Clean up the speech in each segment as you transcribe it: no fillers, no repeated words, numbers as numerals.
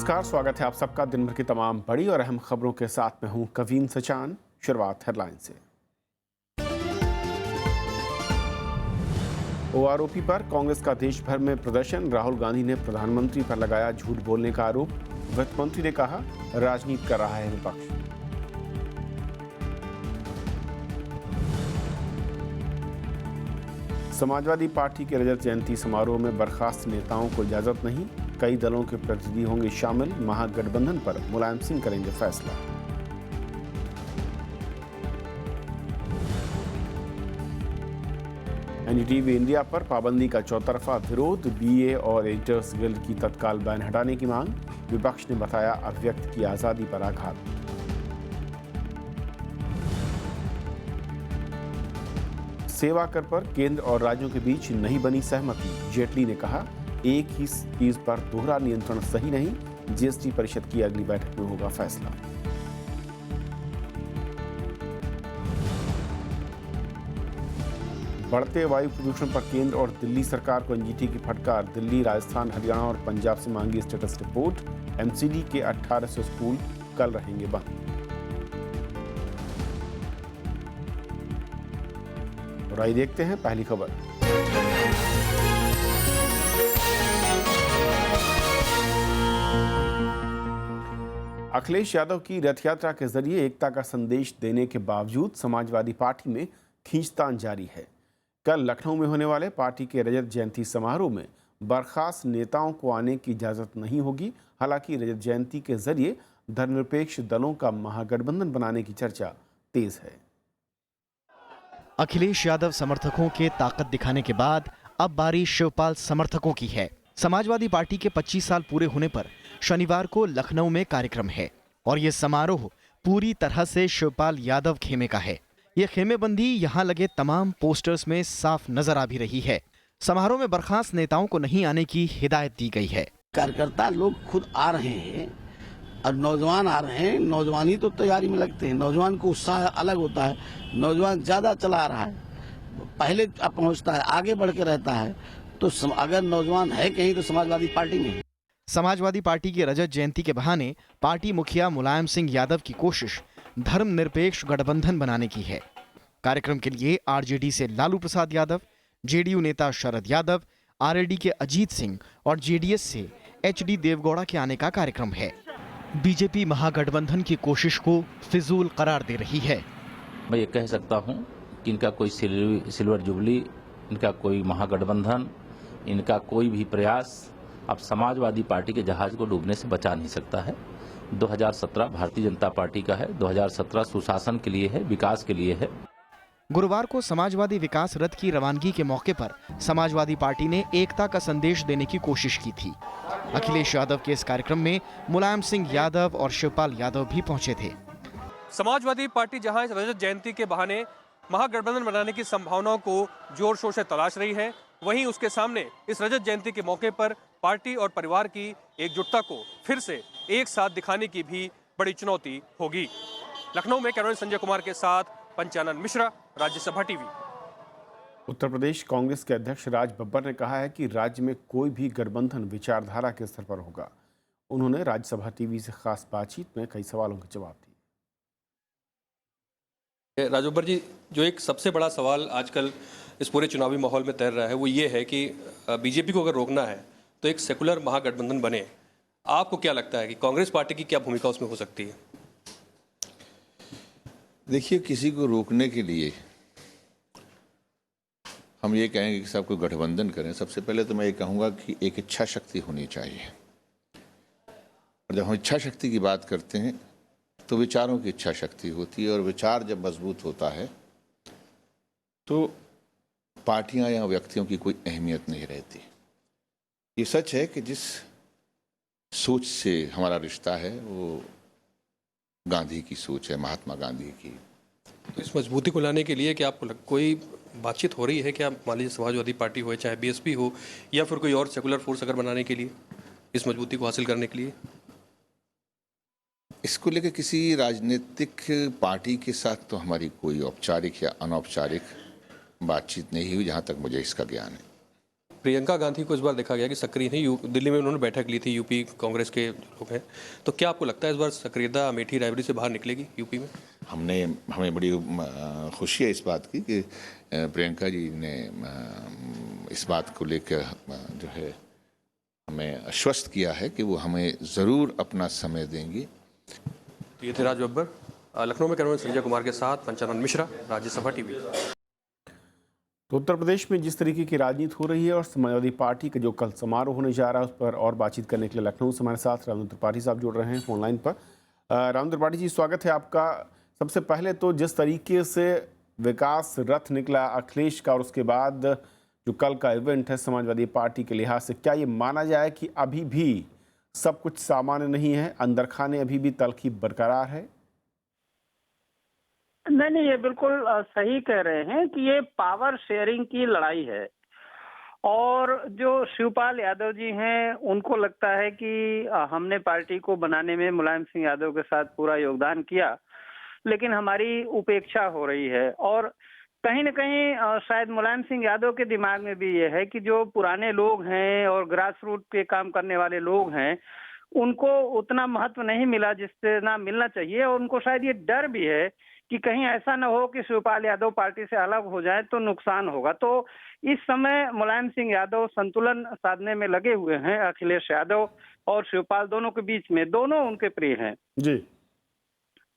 नमस्कार, स्वागत है आप सबका दिन भर की तमाम बड़ी और अहम खबरों के साथ में हूं कवीन सचान। शुरुआत हेडलाइन से। ओआरओपी पर कांग्रेस का देश भर में प्रदर्शन। राहुल गांधी ने प्रधानमंत्री पर लगाया झूठ बोलने का आरोप। वित्त मंत्री ने कहा, राजनीति कर रहा है विपक्ष। समाजवादी पार्टी के रजत जयंती समारोह में बर्खास्त नेताओं को इजाजत नहीं। कई दलों के प्रतिनिधि होंगे शामिल। महागठबंधन पर मुलायम सिंह करेंगे फैसला। एनडीटीवी इंडिया पर पाबंदी का चौतरफा विरोध। बीए और एडिटर्स गिल्ड की तत्काल बैन हटाने की मांग। विपक्ष ने बताया अभिव्यक्ति की आजादी पर आघात। सेवा कर पर केंद्र और राज्यों के बीच नहीं बनी सहमति। जेटली ने कहा, एक ही चीज पर दोहरा नियंत्रण सही नहीं। जीएसटी परिषद की अगली बैठक में होगा फैसला। बढ़ते वायु प्रदूषण पर केंद्र और दिल्ली सरकार को एनजीटी की फटकार। दिल्ली, राजस्थान, हरियाणा और पंजाब से मांगी स्टेटस रिपोर्ट। एमसीडी के 1800 स्कूल कल रहेंगे बंद। और आइए देखते हैं पहली खबर। अखिलेश यादव की रथ यात्रा के जरिए एकता का संदेश देने के बावजूद समाजवादी पार्टी में खींचतान जारी है। कल लखनऊ में होने वाले पार्टी के रजत जयंती समारोह में बर्खास्त नेताओं को आने की इजाजत नहीं होगी। हालांकि रजत जयंती के जरिए धर्मनिरपेक्ष दलों का महागठबंधन बनाने की चर्चा तेज है। अखिलेश यादव समर्थकों के ताकत दिखाने के बाद अब बारी शिवपाल समर्थकों की है। समाजवादी पार्टी के 25 साल पूरे होने पर शनिवार को लखनऊ में कार्यक्रम है और ये समारोह पूरी तरह से शिवपाल यादव खेमे का है। ये खेमेबंदी यहाँ लगे तमाम पोस्टर्स में साफ नजर आ भी रही है। समारोह में बर्खास्त नेताओं को नहीं आने की हिदायत दी गई है। कार्यकर्ता लोग खुद आ रहे हैं और नौजवान आ रहे हैं। नौजवानी तो तैयारी में लगते हैं। नौजवान को उत्साह अलग होता है। नौजवान ज्यादा चला रहा है, पहले पहुंचता है, आगे बढ़ के रहता है। तो अगर नौजवान है कहीं तो समाजवादी पार्टी में। समाजवादी पार्टी की रजत जयंती के बहाने पार्टी मुखिया मुलायम सिंह यादव की कोशिश धर्मनिरपेक्ष गठबंधन बनाने की है। कार्यक्रम के लिए आरजेडी से लालू प्रसाद यादव, जेडीयू नेता शरद यादव, आरएलडी के अजीत सिंह और जेडीएस से एचडी देवगौड़ा के आने का कार्यक्रम है। बीजेपी महागठबंधन की कोशिश को फिजूल करार दे रही है। मैं ये कह सकता हूँ कि इनका कोई सिल्वर जुबली, इनका कोई महागठबंधन, इनका कोई भी प्रयास अब समाजवादी पार्टी के जहाज को डूबने से बचा नहीं सकता है। 2017 भारतीय जनता पार्टी का है। 2017 सुशासन के लिए है, विकास के लिए है। गुरुवार को समाजवादी विकास रथ की रवानगी के मौके पर समाजवादी पार्टी ने एकता का संदेश देने की कोशिश की थी। अखिलेश यादव के इस कार्यक्रम में मुलायम सिंह यादव और शिवपाल यादव भी पहुंचे थे। समाजवादी पार्टी जहां इस रजत जयंती के बहाने महागठबंधन बनाने की संभावनाओं को जोर शोर से तलाश रही है, वहीं उसके सामने इस रजत जयंती के मौके पर पार्टी और परिवार की एकजुटता को फिर से एक साथ दिखाने की भी बड़ी चुनौती होगी। लखनऊ में कैमरामैन संजय कुमार के साथ पंचानन मिश्रा, राज्यसभा टीवी। उत्तर प्रदेश कांग्रेस के अध्यक्ष राज बब्बर ने कहा है कि राज्य में कोई भी गठबंधन विचारधारा के स्तर पर होगा। उन्होंने राज्यसभा टीवी से खास बातचीत में कई सवालों के जवाब दिए। राज बब्बर जी, जो एक सबसे बड़ा सवाल आजकल इस पूरे चुनावी माहौल में तैर रहा है वो ये है कि बीजेपी को अगर रोकना है तो एक सेकुलर महागठबंधन बने। आपको क्या लगता है कि कांग्रेस पार्टी की क्या भूमिका उसमें हो सकती है? देखिए, किसी को रोकने के लिए हम ये कहेंगे कि सब कोई गठबंधन करें, सबसे पहले तो मैं ये कहूँगा कि एक इच्छा शक्ति होनी चाहिए। और जब हम इच्छा शक्ति की बात करते हैं तो विचारों की इच्छा शक्ति होती है, और विचार जब मजबूत होता है तो पार्टियां या व्यक्तियों की कोई अहमियत नहीं रहती। ये सच है कि जिस सोच से हमारा रिश्ता है वो गांधी की सोच है, महात्मा गांधी की। तो इस मजबूती को लाने के लिए क्या आपको कोई बातचीत हो रही है? क्या मान लीजिए समाजवादी पार्टी हो, चाहे बीएसपी हो, या फिर कोई और सेकुलर फोर्स अगर बनाने के लिए, इस मजबूती को हासिल करने के लिए? इसको लेकर किसी राजनीतिक पार्टी के साथ तो हमारी कोई औपचारिक या अनौपचारिक बातचीत नहीं हुई, जहाँ तक मुझे इसका ज्ञान है। प्रियंका गांधी को इस बार देखा गया कि सक्रिय थी, दिल्ली में उन्होंने बैठक ली थी, यूपी कांग्रेस के लोग हैं, तो क्या आपको लगता है इस बार सक्रियता अमेठी रायबरेली से बाहर निकलेगी यूपी में? हमें बड़ी खुशी है इस बात की कि प्रियंका जी ने इस बात को लेकर जो है हमें आश्वस्त किया है कि वो हमें ज़रूर अपना समय देंगी। तो ये थे राज बब्बर, लखनऊ में कैमरामैन संजय कुमार के साथ पंचानन मिश्रा, राज्यसभा टीवी। तो उत्तर प्रदेश में जिस तरीके की राजनीति हो रही है और समाजवादी पार्टी का जो कल समारोह होने जा रहा है उस पर और बातचीत करने के लिए लखनऊ से हमारे साथ राजेंद्र त्रिपाठी साहब जुड़ रहे हैं फोन लाइन पर। राजेंद्र त्रिपाठी जी, स्वागत है आपका। सबसे पहले तो जिस तरीके से विकास रथ निकला अखिलेश का और उसके बाद जो कल का इवेंट है समाजवादी पार्टी के लिहाज से, क्या ये माना जाए कि अभी भी सब कुछ सामान्य नहीं है, अंदर खाने अभी भी तलखी बरकरार है? नहीं, ये बिल्कुल सही कह रहे हैं कि ये पावर शेयरिंग की लड़ाई है और जो शिवपाल यादव जी हैं उनको लगता है कि हमने पार्टी को बनाने में मुलायम सिंह यादव के साथ पूरा योगदान किया, लेकिन हमारी उपेक्षा हो रही है। और कहीं न कहीं शायद मुलायम सिंह यादव के दिमाग में भी ये है कि जो पुराने लोग हैं और ग्रास रूट पे काम करने वाले लोग हैं उनको उतना महत्व नहीं मिला जिससे ना मिलना चाहिए, और उनको शायद ये डर भी है कि कहीं ऐसा ना हो कि शिवपाल यादव पार्टी से अलग हो जाए तो नुकसान होगा। तो इस समय मुलायम सिंह यादव संतुलन साधने में लगे हुए हैं। अखिलेश यादव और शिवपाल दोनों के बीच में, दोनों उनके प्रिय हैं जी।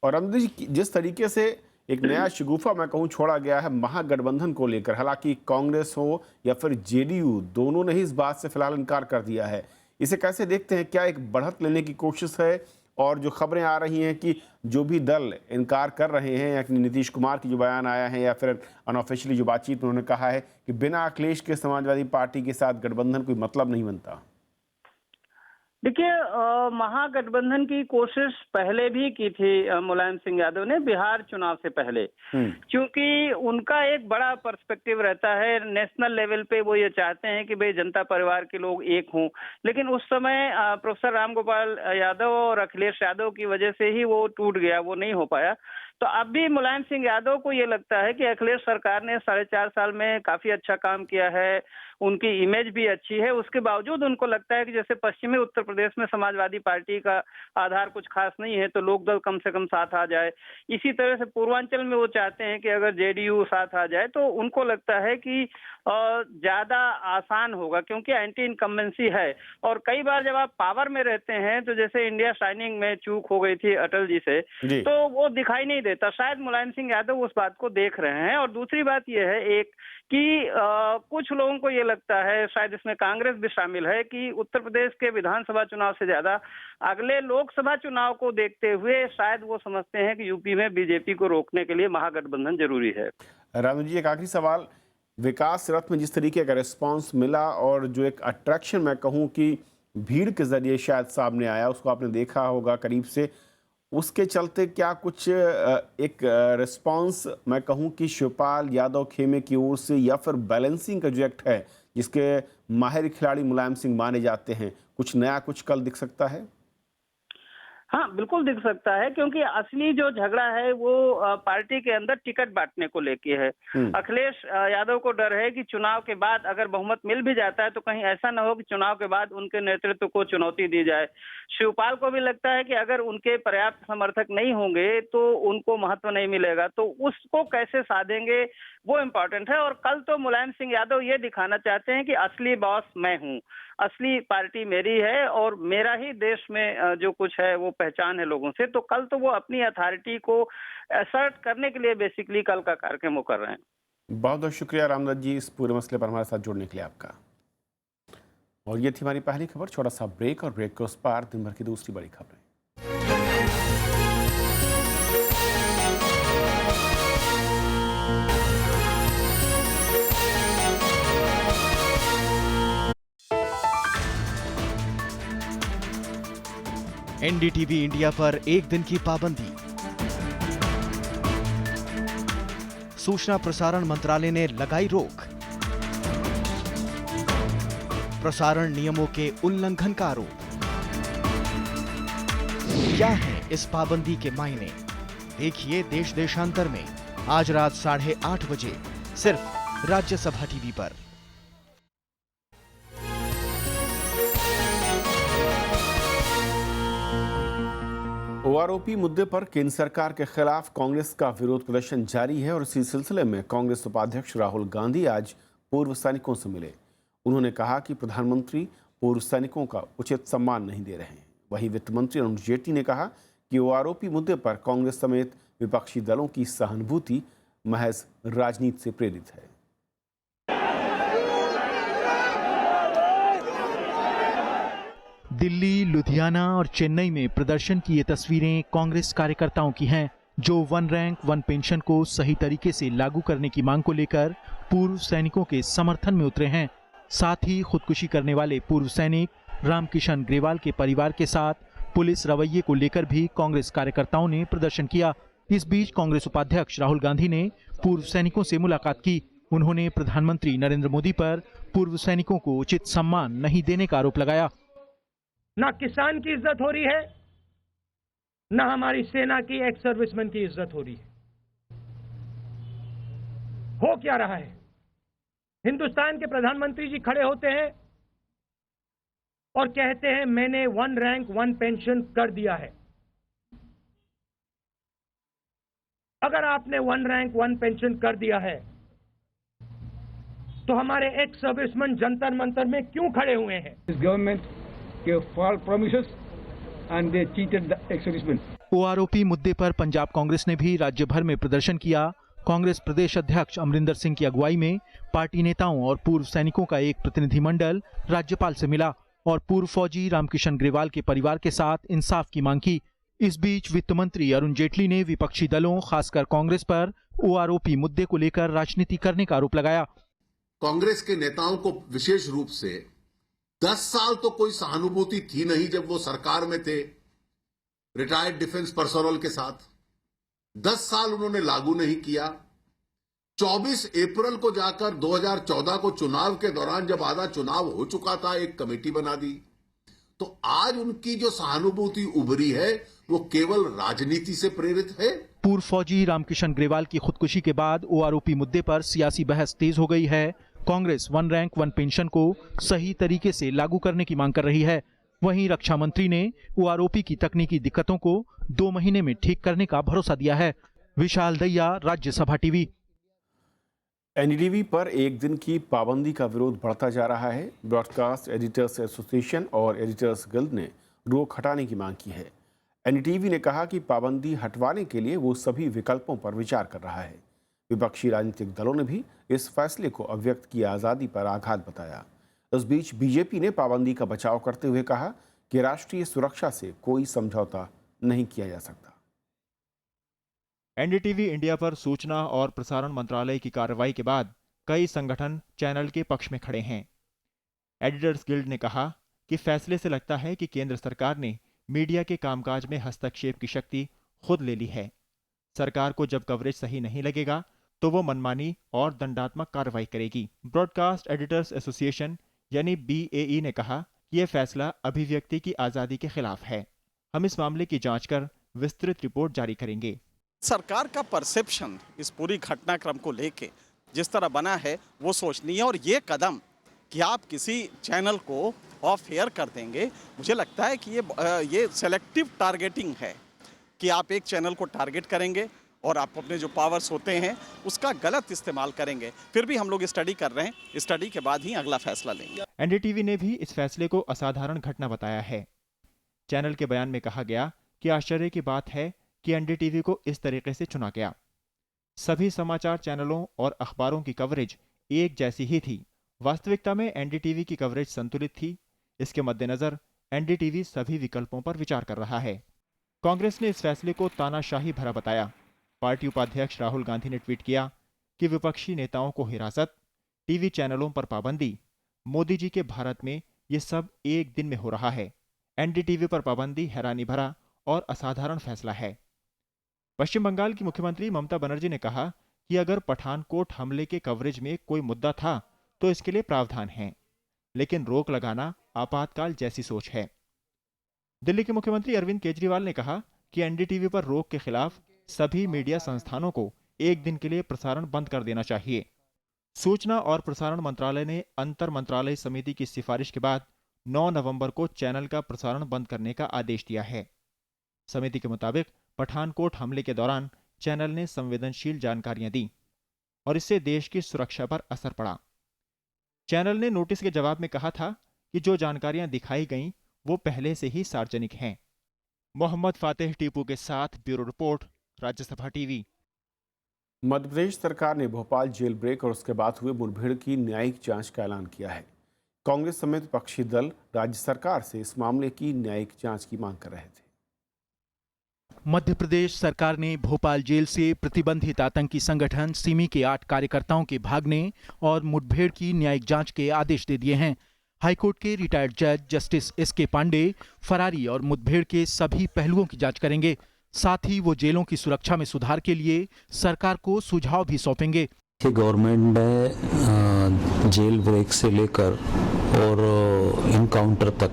और अमृत जी, जिस तरीके से एक नया शगुफा मैं कहूँ छोड़ा गया है महागठबंधन को लेकर, हालांकि कांग्रेस हो या फिर जेडीयू दोनों ने ही इस बात से फिलहाल इनकार कर दिया है, इसे कैसे देखते हैं? क्या एक बढ़त लेने की कोशिश है? और जो खबरें आ रही हैं कि जो भी दल इनकार कर रहे हैं, या नीतीश कुमार की जो बयान आया है या फिर अनऑफिशियली जो बातचीत में उन्होंने कहा है कि बिना अखिलेश के समाजवादी पार्टी के साथ गठबंधन कोई मतलब नहीं बनता। देखिए, महागठबंधन की कोशिश पहले भी की थी मुलायम सिंह यादव ने बिहार चुनाव से पहले, क्योंकि उनका एक बड़ा पर्सपेक्टिव रहता है नेशनल लेवल पे। वो ये चाहते हैं कि भाई जनता परिवार के लोग एक हों, लेकिन उस समय प्रोफेसर राम गोपाल यादव और अखिलेश यादव की वजह से ही वो टूट गया, वो नहीं हो पाया। तो अब भी मुलायम सिंह यादव को ये लगता है कि अखिलेश सरकार ने 4.5 साल में काफी अच्छा काम किया है, उनकी इमेज भी अच्छी है, उसके बावजूद उनको लगता है कि जैसे पश्चिमी उत्तर प्रदेश में समाजवादी पार्टी का आधार कुछ खास नहीं है तो लोकदल कम से कम साथ आ जाए। इसी तरह से पूर्वांचल में वो चाहते हैं कि अगर जेडीयू साथ आ जाए तो उनको लगता है कि ज्यादा आसान होगा, क्योंकि एंटी इनकम्बेंसी है। और कई बार जब आप पावर में रहते हैं तो जैसे इंडिया शाइनिंग में चूक हो गई थी अटल जी से, तो वो दिखाई नहीं देता। शायद मुलायम सिंह यादव उस बात को देख रहे हैं। और दूसरी बात यह है एक कि कुछ लोगों को ये लगता है, शायद इसमें कांग्रेस भी शामिल है, कि उत्तर प्रदेश के विधानसभा चुनाव से ज्यादा अगले लोकसभा चुनाव को देखते हुए शायद वो समझते हैं कि यूपी में बीजेपी को रोकने के लिए महागठबंधन जरूरी है। रानू जी, एक आखिरी सवाल, विकास रथ में जिस तरीके का रिस्पांस मिला और जो एक अट्रैक्शन मैं कहूँ कि भीड़ के जरिए शायद सामने आया, उसको आपने देखा होगा करीब से, उसके चलते क्या कुछ एक रिस्पांस मैं कहूँ कि शिवपाल यादव खेमे की ओर से या फिर बैलेंसिंग का जो एक्ट है जिसके माहिर खिलाड़ी मुलायम सिंह माने जाते हैं, कुछ नया कुछ कल दिख सकता है? हाँ, बिल्कुल दिख सकता है, क्योंकि असली जो झगड़ा है वो पार्टी के अंदर टिकट बांटने को लेके है। अखिलेश यादव को डर है कि चुनाव के बाद अगर बहुमत मिल भी जाता है तो कहीं ऐसा ना हो कि चुनाव के बाद उनके नेतृत्व को चुनौती दी जाए। शिवपाल को भी लगता है कि अगर उनके पर्याप्त समर्थक नहीं होंगे तो उनको महत्व नहीं मिलेगा, तो उसको कैसे साधेंगे वो इम्पोर्टेंट है। और कल तो मुलायम सिंह यादव ये दिखाना चाहते हैं कि असली बॉस मैं हूँ, असली पार्टी मेरी है और मेरा ही देश में जो कुछ है वो पहचान है लोगों से। तो कल तो वो अपनी अथॉरिटी को असर्ट करने के लिए बेसिकली कल का कार्यक्रम वो कर रहे हैं। बहुत बहुत शुक्रिया रामदत्त जी इस पूरे मसले पर हमारे साथ जुड़ने के लिए आपका। और ये थी हमारी पहली खबर। छोटा सा ब्रेक और ब्रेक के उस पार दिन भर की दूसरी बड़ी खबरें। एनडीटीवी इंडिया पर एक दिन की पाबंदी। सूचना प्रसारण मंत्रालय ने लगाई रोक। प्रसारण नियमों के उल्लंघन का आरोप। क्या है इस पाबंदी के मायने? देखिए देश देशांतर में आज रात 8:30 बजे सिर्फ राज्यसभा टीवी पर। ओआरओपी मुद्दे पर केंद्र सरकार के खिलाफ कांग्रेस का विरोध प्रदर्शन जारी है और इसी सिलसिले में कांग्रेस उपाध्यक्ष राहुल गांधी आज पूर्व सैनिकों से मिले। उन्होंने कहा कि प्रधानमंत्री पूर्व सैनिकों का उचित सम्मान नहीं दे रहे हैं। वहीं वित्त मंत्री अरुण जेटली ने कहा कि ओआरओपी मुद्दे पर कांग्रेस समेत विपक्षी दलों की सहानुभूति महज राजनीति से प्रेरित है। दिल्ली, लुधियाना और चेन्नई में प्रदर्शन की ये तस्वीरें कांग्रेस कार्यकर्ताओं की हैं, जो वन रैंक वन पेंशन को सही तरीके से लागू करने की मांग को लेकर पूर्व सैनिकों के समर्थन में उतरे हैं। साथ ही खुदकुशी करने वाले पूर्व सैनिक रामकिशन ग्रेवाल के परिवार के साथ पुलिस रवैये को लेकर भी कांग्रेस कार्यकर्ताओं ने प्रदर्शन किया। इस बीच कांग्रेस उपाध्यक्ष राहुल गांधी ने पूर्व सैनिकों से मुलाकात की। उन्होंने प्रधानमंत्री नरेंद्र मोदी पर पूर्व सैनिकों को उचित सम्मान नहीं देने का आरोप लगाया। ना किसान की इज्जत हो रही है, ना हमारी सेना की एक्स सर्विसमैन की इज्जत हो रही है। हो क्या रहा है? हिंदुस्तान के प्रधानमंत्री जी खड़े होते हैं और कहते हैं मैंने वन रैंक वन पेंशन कर दिया है। अगर आपने वन रैंक वन पेंशन कर दिया है तो हमारे एक्स सर्विसमैन जंतर मंतर में क्यों खड़े हुए हैं? ओआरओपी मुद्दे पर पंजाब कांग्रेस ने भी राज्य भर में प्रदर्शन किया। कांग्रेस प्रदेश अध्यक्ष अमरिंदर सिंह की अगुवाई में पार्टी नेताओं और पूर्व सैनिकों का एक प्रतिनिधिमंडल राज्यपाल से मिला और पूर्व फौजी रामकिशन ग्रेवाल के परिवार के साथ इंसाफ की मांग की। इस बीच वित्त मंत्री अरुण जेटली ने विपक्षी दलों, खासकर कांग्रेस पर ओआरओपी मुद्दे को लेकर राजनीति करने का आरोप लगाया। कांग्रेस के नेताओं को विशेष रूप से 10 साल तो कोई सहानुभूति थी नहीं जब वो सरकार में थे रिटायर्ड डिफेंस पर्सनल के साथ। 10 साल उन्होंने लागू नहीं किया। 24 अप्रैल को जाकर 2014 को चुनाव के दौरान जब आधा चुनाव हो चुका था, एक कमेटी बना दी। तो आज उनकी जो सहानुभूति उभरी है वो केवल राजनीति से प्रेरित है। पूर्व फौजी रामकिशन ग्रेवाल की खुदकुशी के बाद ओआरओपी मुद्दे पर सियासी बहस तेज हो गई है। Congress one rank one pension को सही तरीके से लागू करने की मांग कर रही है। वहीं रक्षा मंत्री ने ओआरओपी की तकनीकी दिक्कतों को 2 महीने में ठीक करने का भरोसा दिया है। विशाल दैया, राज्यसभा टीवी। एनडीटीवी पर एक दिन की पाबंदी का विरोध बढ़ता जा रहा है। ब्रॉडकास्ट एडिटर्स एसोसिएशन और एडिटर्स गिल्ड ने रोक हटाने की मांग की है। एनडीटीवी ने कहा कि पाबंदी हटवाने के लिए वो सभी विकल्पों पर विचार कर रहा है। विपक्षी राजनीतिक दलों ने भी इस फैसले को अभिव्यक्त की आज़ादी पर आघात बताया। इस बीच बीजेपी ने पाबंदी का बचाव करते हुए कहा कि राष्ट्रीय सुरक्षा से कोई समझौता नहीं किया जा सकता। एनडीटीवी इंडिया पर सूचना और प्रसारण मंत्रालय की कार्रवाई के बाद कई संगठन चैनल के पक्ष में खड़े हैं। एडिटर्स गिल्ड ने कहा कि फैसले से लगता है कि केंद्र सरकार ने मीडिया के कामकाज में हस्तक्षेप की शक्ति खुद ले ली है। सरकार को जब कवरेज सही नहीं लगेगा तो वो मनमानी और दंडात्मक कार्रवाई करेगी। ब्रॉडकास्ट एडिटर्स एसोसिएशन यानी BAE ने कहा कि यह फैसला अभिव्यक्ति की आज़ादी के खिलाफ है। हम इस मामले की जांच कर विस्तृत रिपोर्ट जारी करेंगे। सरकार का परसेप्शन इस पूरी घटनाक्रम को लेके जिस तरह बना है वो सोचनीय है, और ये कदम कि आप किसी चैनल को ऑफ एयर कर देंगे, मुझे लगता है कि ये सेलेक्टिव टारगेटिंग है कि आप एक चैनल को टारगेट करेंगे और आप अपने जो पावर्स होते हैं उसका गलत इस्तेमाल करेंगे। फिर भी हम लोग स्टडी कर रहे हैं, स्टडी के बाद ही अगला फैसला लेंगे। एनडीटीवी ने भी इस फैसले को असाधारण घटना बताया है। चैनल के बयान में कहा गया कि आश्चर्य की बात है कि एनडीटीवी को इस तरीके से चुना गया। सभी समाचार चैनलों और अखबारों की कवरेज एक जैसी ही थी। वास्तविकता में एनडीटीवी की कवरेज संतुलित थी। इसके मद्देनजर एनडीटीवी सभी विकल्पों पर विचार कर रहा है। कांग्रेस ने इस फैसले को तानाशाही भरा बताया। पार्टी उपाध्यक्ष राहुल गांधी ने ट्वीट किया कि विपक्षी नेताओं को हिरासत, टीवी चैनलों पर पाबंदी, मोदी जी के भारत में ये सब एक दिन में हो रहा है। एनडीटीवी पर पाबंदी हैरानी भरा और असाधारण फैसला है। पश्चिम बंगाल की मुख्यमंत्री ममता बनर्जी ने कहा कि अगर पठानकोट हमले के कवरेज में कोई मुद्दा था तो इसके लिए प्रावधान है, लेकिन रोक लगाना आपातकाल जैसी सोच है। दिल्ली के मुख्यमंत्री अरविंद केजरीवाल ने कहा कि एनडीटीवी पर रोक के खिलाफ सभी मीडिया संस्थानों को एक दिन के लिए प्रसारण बंद कर देना चाहिए। सूचना और प्रसारण मंत्रालय ने अंतर मंत्रालय समिति की सिफारिश के बाद 9 नवंबर को चैनल का प्रसारण बंद करने का आदेश दिया है। समिति के मुताबिक पठानकोट हमले के दौरान चैनल ने संवेदनशील जानकारियां दी और इससे देश की सुरक्षा पर असर पड़ा। चैनल ने नोटिस के जवाब में कहा था कि जो जानकारियां दिखाई गईं वो पहले से ही सार्वजनिक हैं। मोहम्मद फातेह टीपू के साथ bureau report, Rajya Sabha TV. Madhya Pradesh सरकार ने भोपाल जेल ब्रेक और उसके बाद हुए मुठभेड़ की न्यायिक जांच का ऐलान किया है। कांग्रेस समेत विपक्षी दल राज्य सरकार से इस मामले की न्यायिक जांच की मांग कर रहे थे। मध्य प्रदेश सरकार ने भोपाल जेल से प्रतिबंधित आतंकी संगठन सिमी के 8 कार्यकर्ताओं के भागने और मुठभेड़ की न्यायिक जांच के आदेश दे दिए हैं। हाईकोर्ट के रिटायर्ड जज जस्टिस एस.के. पांडे फरारी और मुठभेड़ के सभी पहलुओं की जांच करेंगे। साथ ही वो जेलों की सुरक्षा में सुधार के लिए सरकार को सुझाव भी सौंपेंगे। गवर्नमेंट ने जेल ब्रेक से लेकर और इनकाउंटर तक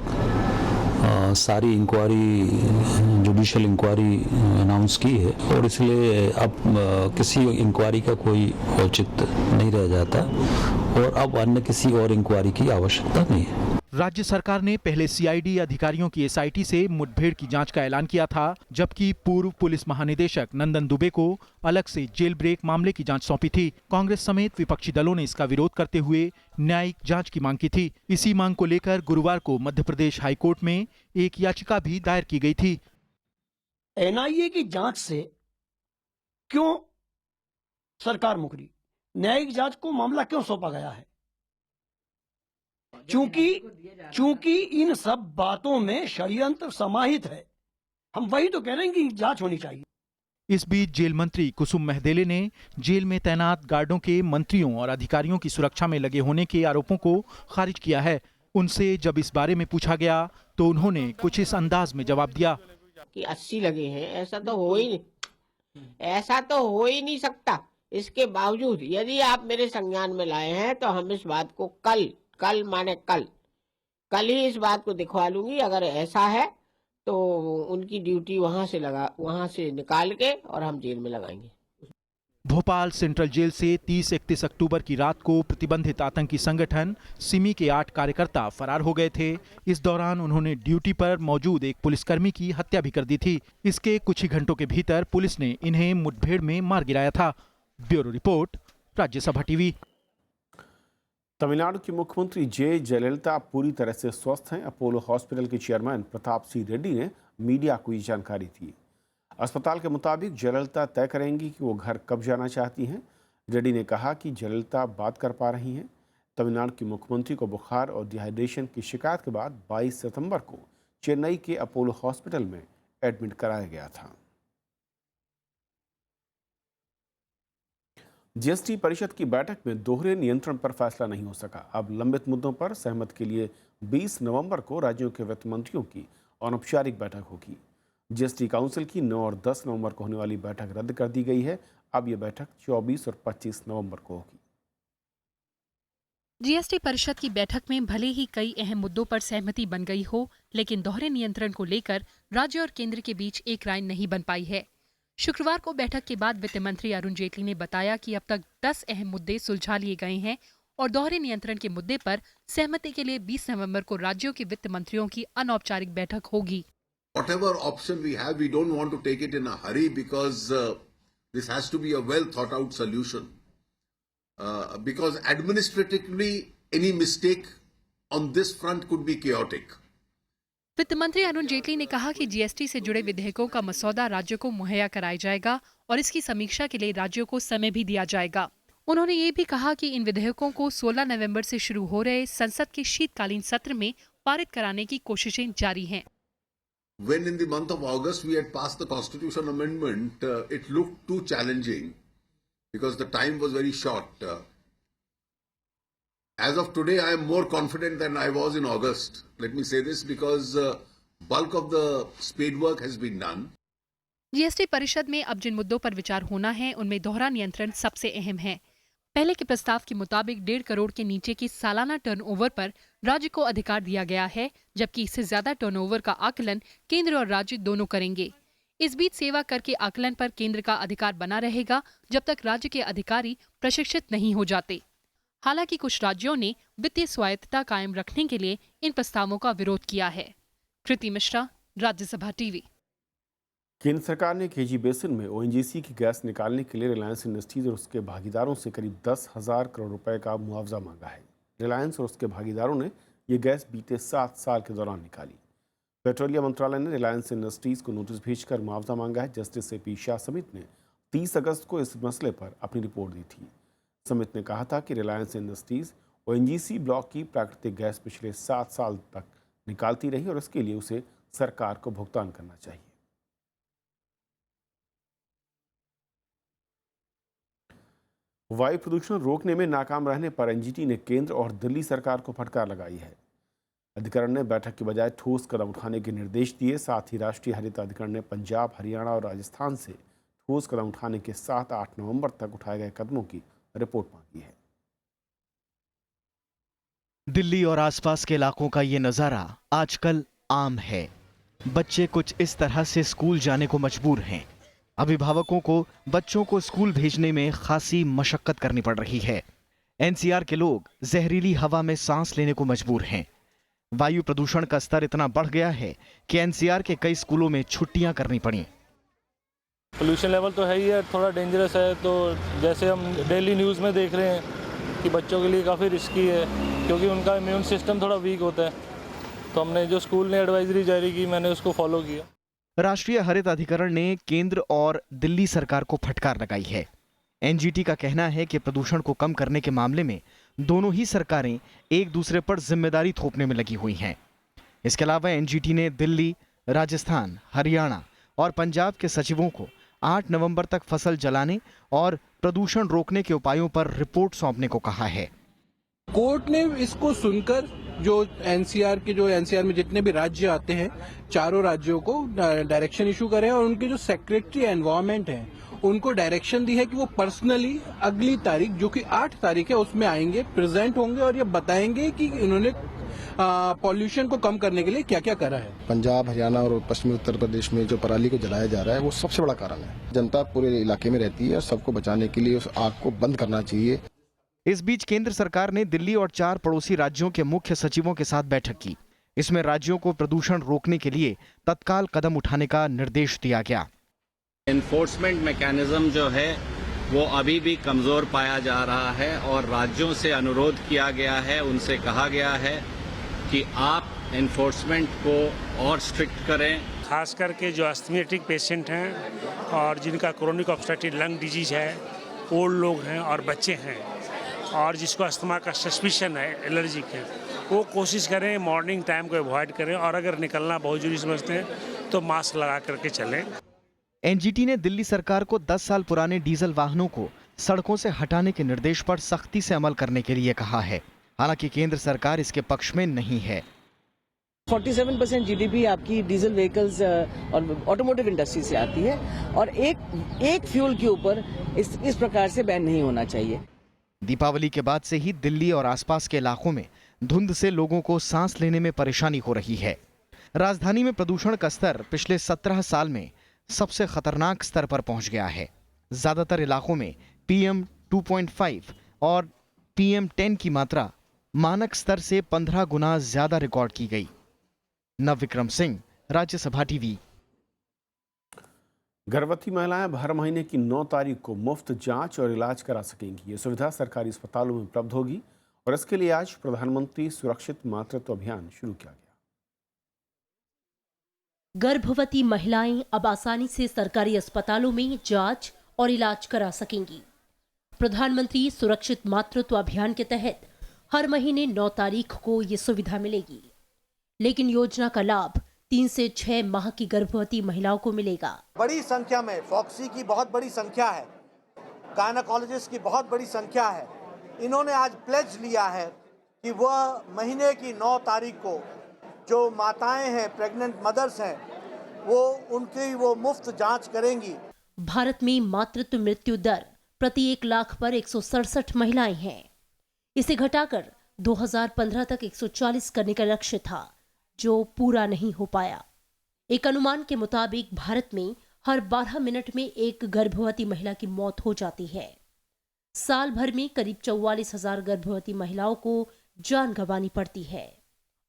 सारी इंक्वायरी, जुडिशियल इंक्वायरी अनाउंस की है और इसलिए अब किसी इंक्वायरी का कोई औचित्य नहीं रह जाता और अब अन्य किसी और इंक्वायरी की आवश्यकता नहीं है। राज्य सरकार ने पहले सीआईडी अधिकारियों की एसआईटी से मुठभेड़ की जांच का ऐलान किया था, जबकि पूर्व पुलिस महानिदेशक नंदन दुबे को अलग से जेल ब्रेक मामले की जांच सौंपी थी। कांग्रेस समेत विपक्षी दलों ने इसका विरोध करते हुए न्यायिक जांच की मांग की थी। इसी मांग को लेकर गुरुवार को मध्य प्रदेश हाईकोर्ट में एक याचिका भी दायर की गई थी। एनआईए की जांच से क्यों सरकार मुकरी? न्यायिक जांच को मामला क्यों सौंपा गया है? चूंकि इन सब बातों में षड्यंत्र समाहित है। हम वही तो कह रहे हैं कि जांच होनी चाहिए। इस बीच जेल मंत्री कुसुम महदेले ने जेल में तैनात गार्डों के मंत्रियों और अधिकारियों की सुरक्षा में लगे होने के आरोपों को खारिज किया है। उनसे जब इस बारे में पूछा गया तो उन्होंने कुछ इस अंदाज में जवाब दिया कि 80 लगे हैं, ऐसा तो हो ही नहीं सकता। इसके बावजूद यदि आप मेरे संज्ञान में लाए हैं तो हम इस बात को कल ही इस बात को दिखवा लूंगी। अगर ऐसा है तो उनकी ड्यूटी वहां से निकाल के और हम जेल में लगाएंगे। भोपाल सेंट्रल जेल से 30-31 अक्टूबर की रात को प्रतिबंधित आतंकी संगठन सिमी के 8 कार्यकर्ता फरार हो गए थे। इस दौरान उन्होंने ड्यूटी पर मौजूद एक पुलिसकर्मी की हत्या भी कर दी थी। इसके कुछ ही घंटों के भीतर पुलिस ने इन्हें मुठभेड़ में मार गिराया था। Bureau report, Rajya Sabha TV. Tamil Nadu की मुख्यमंत्री जे जयललिता पूरी तरह से स्वस्थ हैं। अपोलो हॉस्पिटल के चेयरमैन प्रताप सी रेड्डी ने मीडिया को ये जानकारी दी। अस्पताल के मुताबिक जयललिता तय करेंगी कि वो घर कब जाना चाहती हैं। रेड्डी ने कहा कि जयललिता बात कर पा रही हैं। तमिलनाडु की मुख्यमंत्री को बुखार और डिहाइड्रेशन की शिकायत के बाद 22 सितंबर को चेन्नई के अपोलो हॉस्पिटल में एडमिट कराया गया था। जीएसटी परिषद की बैठक में दोहरे नियंत्रण पर फैसला नहीं हो सका। अब लंबित मुद्दों पर सहमति के लिए 20 नवंबर को राज्यों के वित्त मंत्रियों की अनौपचारिक बैठक होगी। जीएसटी काउंसिल की 9 और 10 नवंबर को होने वाली बैठक रद्द कर दी गई है। अब यह बैठक 24 और 25 नवंबर को होगी। जीएसटी परिषद की बैठक में भले ही कई अहम मुद्दों पर सहमति बन गई हो, लेकिन दोहरे नियंत्रण को लेकर राज्य और केंद्र के बीच एक राय नहीं बन पाई है। शुक्रवार को बैठक के बाद वित्त मंत्री अरुण जेटली ने बताया कि अब तक 10 अहम मुद्दे सुलझा लिए गए हैं और दोहरे नियंत्रण के मुद्दे पर सहमति के लिए 20 नवंबर को राज्यों के वित्त मंत्रियों की अनौपचारिक बैठक होगी। Whatever option we have, we don't want to take it in a hurry because this has to be a well thought out solution. Because administratively, any mistake on this front could be chaotic. वित्त मंत्री अरुण जेटली ने कहा कि GST से जुड़े विधेयकों का मसौदा राज्यों को मुहैया कराया जाएगा और इसकी समीक्षा के लिए राज्यों को समय भी दिया जाएगा। उन्होंने ये भी कहा कि इन विधेयकों को 16 नवंबर से शुरू हो रहे संसद के शीतकालीन सत्र में पारित कराने की कोशिशें जारी हैं। When in the month of August we had passed the constitution amendment, it looked too challenging because the time was very short. As of today, I am more confident than I was in August. Let me say this because bulk of the spade work has been done. GST परिषद में अब जिन मुद्दों पर विचार होना है उनमें दोहरा नियंत्रण सबसे अहम है। पहले के प्रस्ताव के मुताबिक 1.5 करोड़ के नीचे की सालाना टर्नओवर पर राज्य को अधिकार दिया गया है, जबकि इससे ज्यादा टर्नओवर का आकलन केंद्र और राज्य दोनों करेंगे। इस बीच सेवा कर के आकलन पर केंद्र का अधिकार बना रहेगा जब तक राज्य के अधिकारी प्रशिक्षित नहीं हो जाते। हालांकि कुछ राज्यों ने वित्तीय स्वायत्तता कायम रखने के लिए इन प्रस्तावों का विरोध किया है। कृति मिश्रा, राज्यसभा टीवी। केंद्र सरकार ने केजी बेसिन में ओएनजीसी की गैस निकालने के लिए रिलायंस इंडस्ट्रीज और उसके भागीदारों से करीब 10,000 करोड़ रुपए का मुआवजा मांगा है। रिलायंस और उसके भागीदारों ने ये गैस बीते 7 साल के दौरान निकाली। पेट्रोलियम मंत्रालय ने रिलायंस इंडस्ट्रीज को नोटिस भेजकर मुआवजा मांगा है। जस्टिस AP शाह समिति ने 30 अगस्त को इस मसले पर अपनी रिपोर्ट दी थी। समिति ने कहा था कि रिलायंस इंडस्ट्रीज ओएनजीसी ब्लॉक की प्राकृतिक गैस पिछले 7 साल तक निकालती रही और इसके लिए उसे सरकार को भुगतान करना चाहिए। वायु प्रदूषण रोकने में नाकाम रहने पर एनजीटी ने केंद्र और दिल्ली सरकार को फटकार लगाई है। अधिकरण ने बैठक के बजाय ठोस कदम उठाने के निर्देश दिए। साथ ही राष्ट्रीय हरित अधिकरण ने पंजाब, हरियाणा और राजस्थान से ठोस कदम उठाने के साथ 8 नवंबर तक उठाए गए कदमों की रिपोर्ट मांगी है। दिल्ली और आसपास के इलाकों का ये नज़ारा आजकल आम है। बच्चे कुछ इस तरह से स्कूल जाने को मजबूर हैं। अभिभावकों को बच्चों को स्कूल भेजने में खासी मशक्कत करनी पड़ रही है। एनसीआर के लोग जहरीली हवा में सांस लेने को मजबूर हैं। वायु प्रदूषण का स्तर इतना बढ़ गया है कि एनसीआर के कई स्कूलों में छुट्टियां करनी पड़ी। पोल्यूशन लेवल तो है ही है, थोड़ा डेंजरस है। तो जैसे हम डेली न्यूज़ में देख रहे हैं कि बच्चों के लिए काफ़ी रिस्की है, क्योंकि उनका इम्यून सिस्टम थोड़ा वीक होता है। तो हमने जो स्कूल ने एडवाइजरी जारी की, मैंने उसको फॉलो किया। राष्ट्रीय हरित अधिकरण ने केंद्र और दिल्ली सरकार को फटकार लगाई है। एनजीटी का कहना है कि प्रदूषण को कम करने के मामले में दोनों ही सरकारें एक दूसरे पर जिम्मेदारी थोपने में लगी हुई हैं। इसके अलावा एनजीटी ने दिल्ली, राजस्थान, हरियाणा और पंजाब के सचिवों को 8 नवंबर तक फसल जलाने और प्रदूषण रोकने के उपायों पर रिपोर्ट सौंपने को कहा है। कोर्ट ने इसको सुनकर जो एनसीआर में जितने भी राज्य आते हैं, चारों राज्यों को डायरेक्शन इशू करें और उनके जो सेक्रेटरी एनवायरमेंट हैं उनको डायरेक्शन दी है कि वो पर्सनली अगली तारीख, जो कि 8 तारीख है, उसमें आएंगे, प्रेजेंट होंगे और ये बताएंगे कि इन्होंने पॉल्यूशन को कम करने के लिए क्या क्या करा है। पंजाब, हरियाणा और पश्चिमी उत्तर प्रदेश में जो पराली को जलाया जा रहा है वो सबसे बड़ा कारण है। जनता पूरे इलाके में रहती है और सबको बचाने के लिए उस आग को बंद करना चाहिए। इस बीच केंद्र सरकार ने दिल्ली और 4 पड़ोसी राज्यों के मुख्य सचिवों के साथ बैठक की। इसमें राज्यों को प्रदूषण रोकने के लिए तत्काल कदम उठाने का निर्देश दिया गया। एनफोर्समेंट मैकेनिज्म जो है वो अभी भी कमजोर पाया जा रहा है और राज्यों से अनुरोध किया गया है, उनसे कहा गया है कि आप एनफोर्समेंट को और स्ट्रिक्ट करें। खास करके जो अस्थमेटिक पेशेंट हैं और जिनका क्रोनिक ऑब्स्ट्रक्टिव लंग डिजीज है, ओल्ड लोग हैं और बच्चे हैं, और जिसको अस्थमा का सस्पिशन है, एलर्जिक है, वो कोशिश करें मॉर्निंग टाइम को अवॉइड करें और अगर निकलना बहुत जरूरी समझते हैं तो मास्क लगा करके चलें। एनजीटी ने दिल्ली सरकार को 10 साल पुराने डीजल वाहनों को सड़कों से हटाने के निर्देश पर सख्ती से अमल करने के लिए कहा है। हालांकि केंद्र सरकार इसके पक्ष में नहीं है। 47% जीडीपी आपकी डीजल व्हीकल्स और ऑटोमोटिव इंडस्ट्री से आती है और एक फ्यूल के ऊपर इस प्रकार से बैन नहीं होना चाहिए। दीपावली के बाद से ही दिल्ली और आसपास के इलाकों में धुंध से लोगों को सांस लेने में परेशानी हो रही है। राजधानी में प्रदूषण का स्तर पिछले 17 साल में सबसे खतरनाक स्तर पर पहुंच गया है। ज्यादातर इलाकों में PM 2.5 और PM 10 की मात्रा मानक स्तर से 15 गुना ज्यादा रिकॉर्ड की गई। नवविक्रम सिंह, राज्यसभा टीवी। गर्भवती महिलाएं हर महीने की 9 तारीख को मुफ्त जांच और इलाज करा सकेंगी। ये सुविधा सरकारी अस्पतालों में उपलब्ध होगी और इसके लिए आज प्रधानमंत्री सुरक्षित मातृत्व अभियान शुरू किया गया। गर्भवती महिलाएं अब आसानी से सरकारी अस्पतालों में जांच और इलाज करा सकेंगी। प्रधानमंत्री सुरक्षित मातृत्व अभियान के तहत हर महीने 9 तारीख को ये सुविधा मिलेगी, लेकिन योजना का लाभ 3 से 6 माह की गर्भवती महिलाओं को मिलेगा। बड़ी संख्या में फॉक्सी की बहुत बड़ी संख्या है, गायनेकोलॉजिस्ट की बहुत बड़ी संख्या है। इन्होंने आज प्लेज लिया है कि वह महीने की 9 तारीख को जो माताएं हैं, प्रेग्नेंट मदर्स हैं, वो मुफ्त जांच करेंगी। भारत में मातृत्व मृत्यु दर प्रति 1 लाख पर 167 महिलाएं हैं। इसे घटाकर 2015 तक 140 करने का लक्ष्य था, जो पूरा नहीं हो पाया। एक अनुमान के मुताबिक भारत में हर 12 मिनट में एक गर्भवती महिला की मौत हो जाती है। साल भर में करीब 44,000 गर्भवती महिलाओं को जान गंवानी पड़ती है।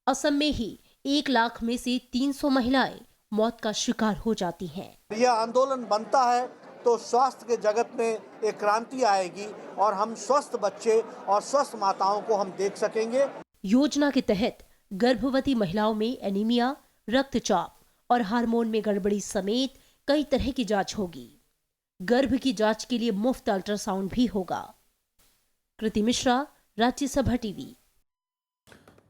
असम में ही 1 लाख में से 300 महिलाएं मौत का शिकार हो जाती हैं। यह आंदोलन बनता है तो स्वास्थ्य के जगत में एक क्रांति आएगी और हम स्वस्थ बच्चे और स्वस्थ माताओं को हम देख सकेंगे। योजना के तहत गर्भवती महिलाओं में एनीमिया, रक्तचाप और हार्मोन में गड़बड़ी समेत कई तरह की जांच होगी। गर्भ की जांच के लिए मुफ्त अल्ट्रासाउंड भी होगा। कृति मिश्रा, राज्यसभा टीवी।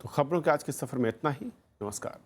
तो खबरों के आज के सफर में इतना ही। नमस्कार।